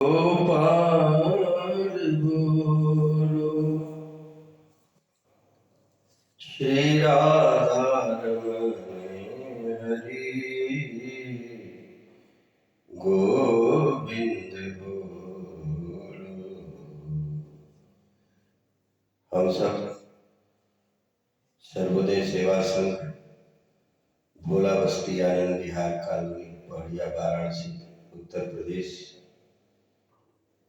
गोपाल बोलो श्री राधा रमण हरि गोविंद बोलो। हम सब सर्वोदय सेवा संघ भोला बस्ती आनंद विहार कॉलोनी पहाड़िया वाराणसी उत्तर प्रदेश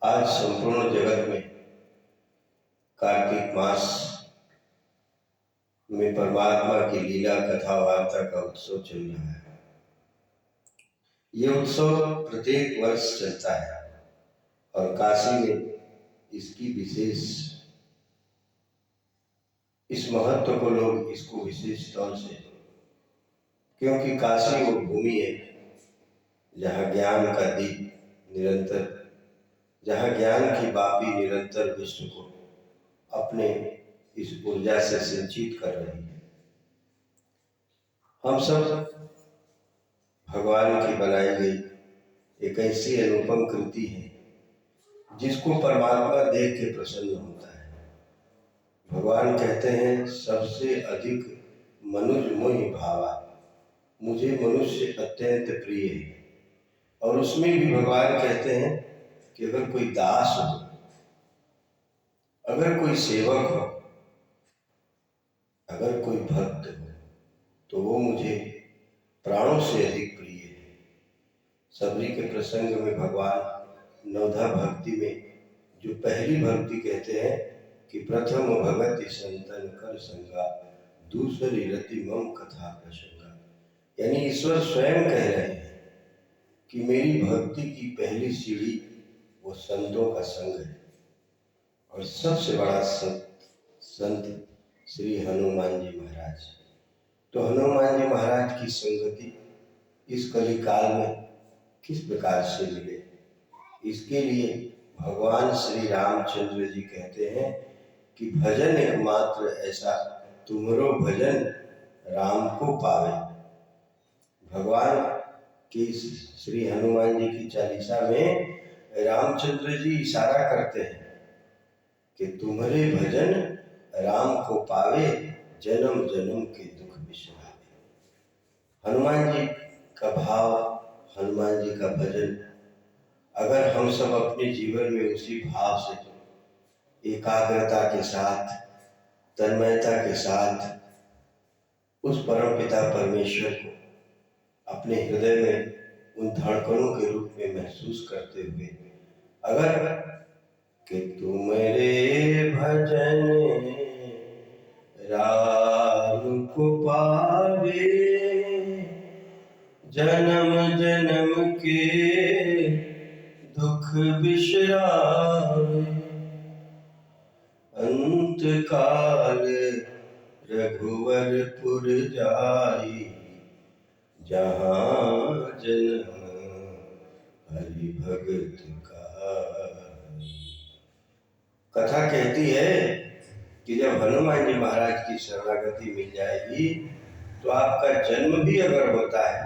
आज संपूर्ण जगत में कार्तिक मास में परमात्मा की लीला कथा वार्ता का उत्सव चल रहा है। ये उत्सव प्रत्येक वर्ष चलता है और काशी में इसकी विशेष इस महत्व को लोग इसको विशेष तौर से, क्योंकि काशी वो भूमि है जहाँ ज्ञान का दीप निरंतर, जहाँ ज्ञान की बापी निरंतर विश्व को अपने इस ऊर्जा से सिंचित कर रही है। हम सब भगवान की बनाई गई एक ऐसी अनुपम कृति है जिसको परमात्मा देख के प्रसन्न होता है। भगवान कहते हैं सबसे अधिक मनुज मोहि भावा, मुझे मनुष्य अत्यंत प्रिय है। और उसमें भी भगवान कहते हैं कि अगर कोई दास हो, अगर कोई सेवक हो, अगर कोई भक्त हो तो वो मुझे प्राणों से अधिक प्रिय है। सबरी के प्रसंग में भगवान नवधा भक्ति में जो पहली भक्ति कहते हैं कि प्रथम भगति संतन कर संगा, दूसरी रति मम कथा प्रसंगा, यानी ईश्वर स्वयं कह रहे हैं कि मेरी भक्ति की पहली सीढ़ी वो संतों का संग है। और सबसे बड़ा संत श्री हनुमान जी महाराज। तो हनुमान जी महाराज की संगति इस कली काल में किस प्रकार से मिले, इसके लिए भगवान श्री रामचंद्र जी कहते हैं कि भजन एकमात्र ऐसा तुमरो भजन राम को पावे। भगवान की श्री हनुमान जी की चालीसा में रामचंद्र जी इशारा करते हैं कि तुम्हारे भजन राम को पावे, जन्म जन्म के दुख बिसरावे। हनुमान जी का भाव, हनुमान जी का भजन, अगर हम सब अपने जीवन में उसी भाव से एकाग्रता के साथ, तन्मयता के साथ उस परम पिता परमेश्वर को अपने हृदय में उन धड़कनों के रूप में महसूस करते हुए अगर कि तुम्हारे भजन राम को पावे, जन्म जन्म के दुख बिसरावे, अंत काल रघुवरपुर जाई, जहाँ जन्म हरि भगत का। कथा कहती है कि जब हनुमान जी महाराज की शरणागति मिल जाएगी तो आपका जन्म भी अगर होता है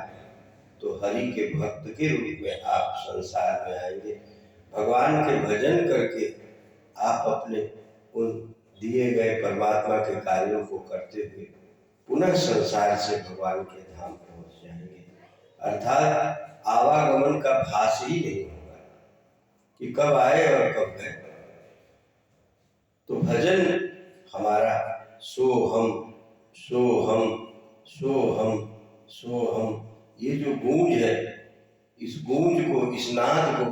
तो हरि के भक्त के रूप में आप संसार में आएंगे। भगवान के भजन करके आप अपने उन दिए गए परमात्मा के कार्यों को करते हुए पुनः संसार से भगवान के धाम पहुंच जाएंगे। अर्थात आवागमन का भास ही नहीं होगा कि कब आए और कब गए। तो भजन हमारा सोहम सोहम सोहम सोहम, ये जो गूंज है, इस गूंज को, इस नाद को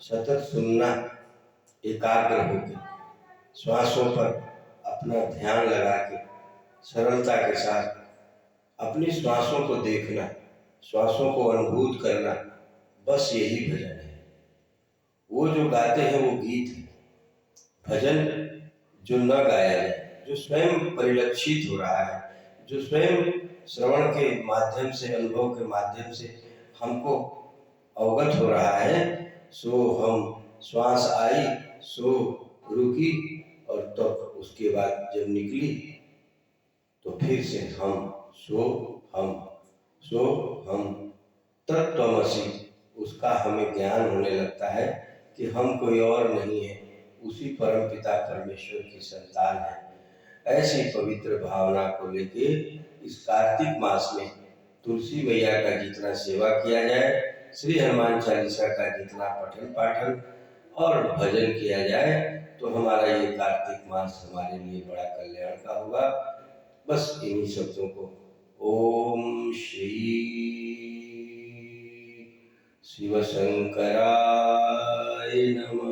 सतत सुनना, एकाग्र होकर श्वासों पर अपना ध्यान लगा के सरलता के साथ अपनी श्वासों को देखना, श्वासों को अनुभूत करना, बस यही भजन है। वो जो गाते हैं वो गीत है। भजन जो न गाया जाए, जो स्वयं परिलक्षित हो रहा है, जो स्वयं श्रवण के माध्यम से, अनुभव के माध्यम से हमको अवगत हो रहा है, सो हम, श्वास आई सो रुकी और तो उसके बाद जब निकली तो फिर से हम सो हम सो हम तत्त्वमसि, उसका हमें ज्ञान होने लगता है कि हम कोई और नहीं है, उसी परम पिता परमेश्वर की संतान है। ऐसी पवित्र भावना को लेके इस कार्तिक मास में तुलसी मैया का जितना सेवा किया जाए, श्री हनुमान चालीसा का जितना पठन पाठन और भजन किया जाए, तो हमारा ये कार्तिक मास हमारे लिए बड़ा कल्याण का होगा। बस इन्हीं शब्दों को ओम श्री शिव शंकराय नमः।